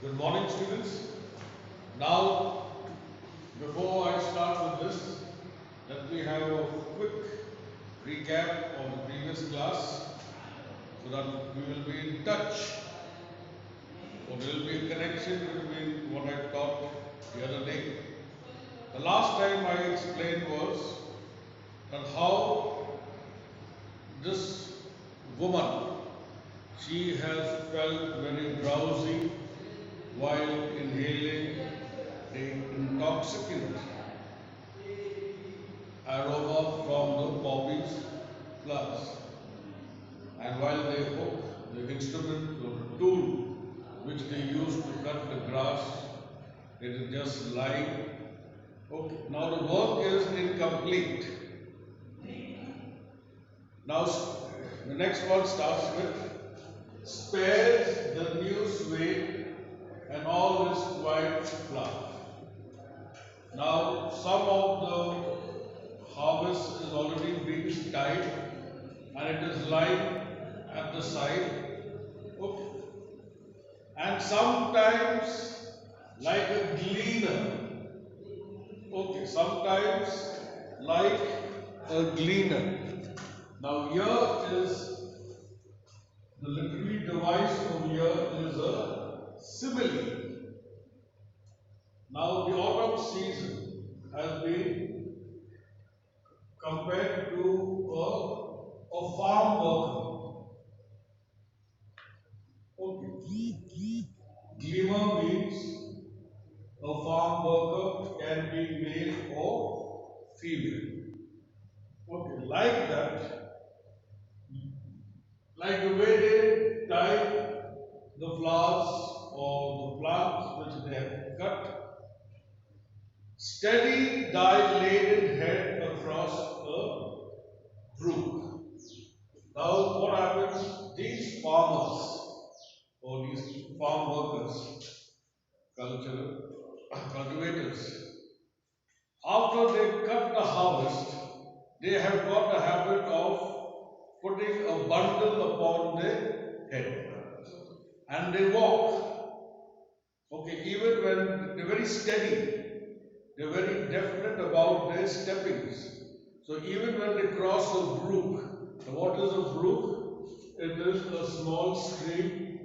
Good morning, students. Now, before I start with this, let me have a quick recap of the previous class so that we will be in touch or there will be a connection between what I taught the other day. The last time I explained was that how this woman, she has felt very drowsy while inhaling the intoxicant aroma from the poppy's flowers. And while they hook the instrument or the tool which they use to cut the grass, it is just lying. Okay. Now the work is incomplete. Now the next one starts with spares the new swain and all this white flower. Now some of the harvest is already being tied and it is lying at the side. Okay. And sometimes like a gleaner. Okay, sometimes like a gleaner. Now here is the literary device over here is a simile. Now the autumn season has been compared to a farm worker. Okay. Gleaner means a farm worker can be male or female. Okay, like that, like the way they tie the flowers or the plants which they have cut, steady dye-laden head across a brook. Now, what happens? These farmers or these farm workers, cultivators, after they cut the harvest, they have got the habit of putting a bundle upon their head and they walk. Okay, even when they're very steady, they're very definite about their steppings. So even when they cross a brook, what is a brook? It is a small stream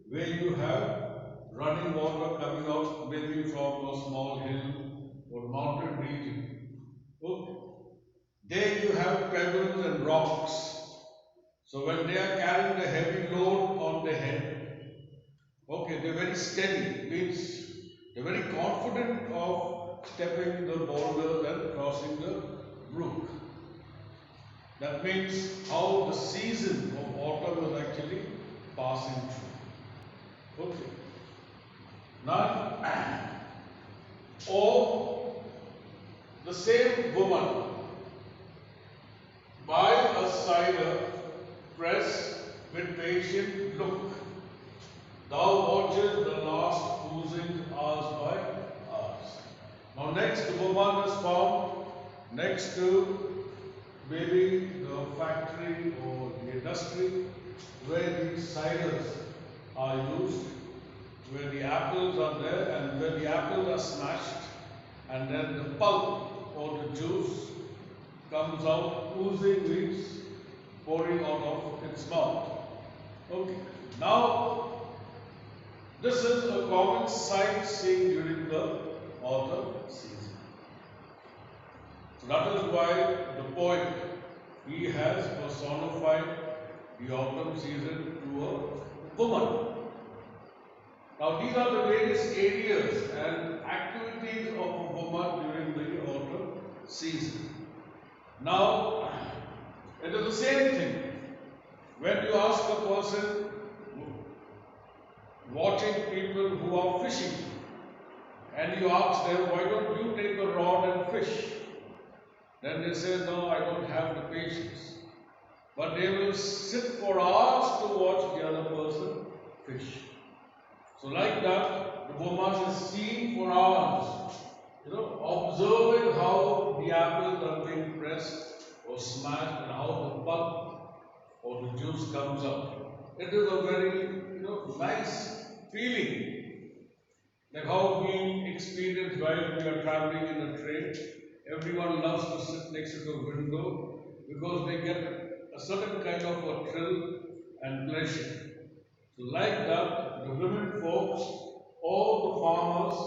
where you have running water coming out maybe from a small hill or mountain region. Okay. There you have pebbles and rocks. So when they are carrying the heavy load on their head, okay, they're very steady, means they're very confident of stepping the boulders and crossing the brook. That means how the season of autumn is actually passing through. Okay. Now, or the same woman by a cider press with patient look. Thou watches the last oozing hours by hours. Now next the woman is found next to maybe the factory or the industry where these ciders are used, where the apples are there and where the apples are smashed and then the pulp or the juice comes out, oozing means pouring out of its mouth. Okay. Now, this is a common sight seen during the autumn season. So that is why the poet, he has personified the autumn season to a woman. Now these are the various areas and activities of a woman during the autumn season. Now, it is the same thing. When you ask a person watching people who are fishing and you ask them, why don't you take a rod and fish? Then they say, no, I don't have the patience. But they will sit for hours to watch the other person fish. So like that, the woman is seen for hours, observing how the apples are being pressed or smashed and how the pulp or the juice comes out. It is a very, nice feeling Like how we experience while we are traveling in a train. Everyone loves to sit next to the window because they get a certain kind of a thrill and pleasure. So like that, the women folks, all the farmers,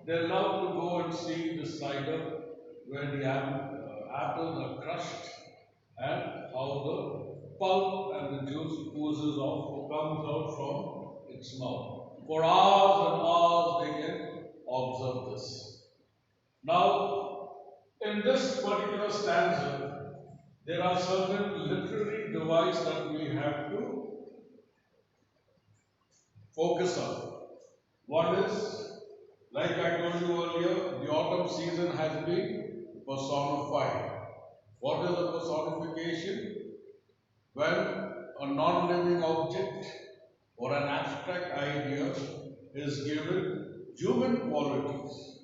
they love to go and see the cider where the apples are crushed and how the pulp and the juice oozes off or comes out from its mouth. For hours and hours they can observe this. Now, in this particular stanza, there are certain literary devices that we have to focus on. One is, like I told you earlier, the autumn season has been personified. What is a personification? When a non-living object or an abstract idea is given human qualities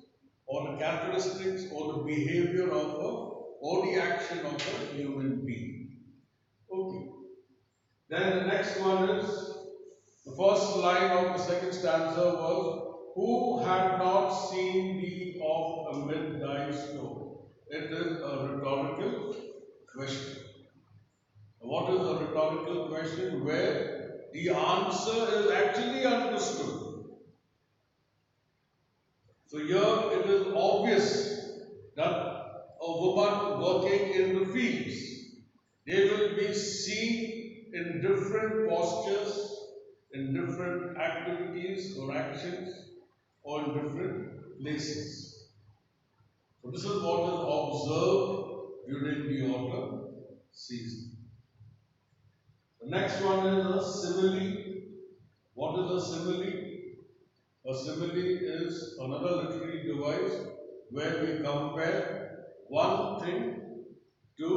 or the characteristics or the behavior of a or the action of a human being. Okay. Then the next one is the first line of the second stanza was, "Who had not seen thee oft amid thy snow?" It is a rhetorical question. What is a rhetorical question? Where the answer is actually understood. So here it is obvious that a woman working in the fields, they will be seen in different postures, in different activities or actions, or in different places. So this is what is observed during the autumn season. The next one is a simile. What is a simile? A simile is another literary device where we compare one thing to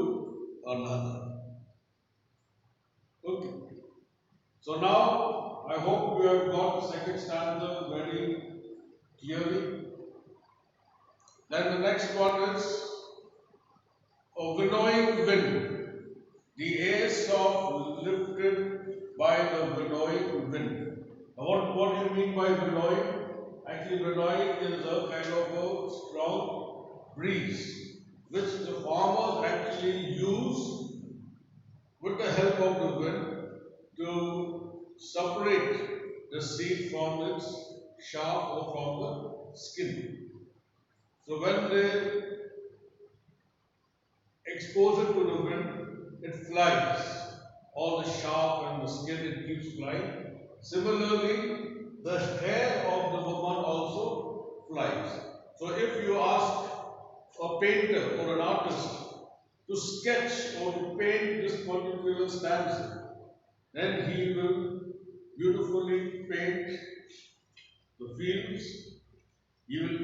another. Okay. So now I hope you have got the second stanza very clearly. Then the next one is a winnowing wind. The air soft lifted by the winnowing wind. Now what do you mean by winnowing? Actually, winnowing is a kind of a strong breeze which the farmers actually use with the help of the wind to separate the seed from its shaft or from the skin. So when they expose it to the wind, it flies. All the shaft and the skin, it keeps flying. Similarly, the hair of the woman also flies. So if you ask a painter or an artist to sketch or to paint this particular stanza, then he will beautifully paint the fields. He will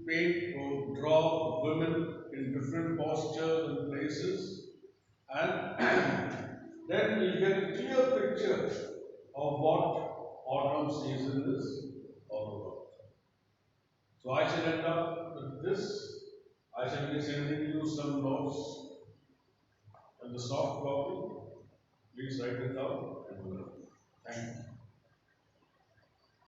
paint or draw women in different postures and places, and then you get a clear picture of what autumn season is all about. So I shall end up with this. I shall be sending you some notes and the soft copy. Please write it down and thank you.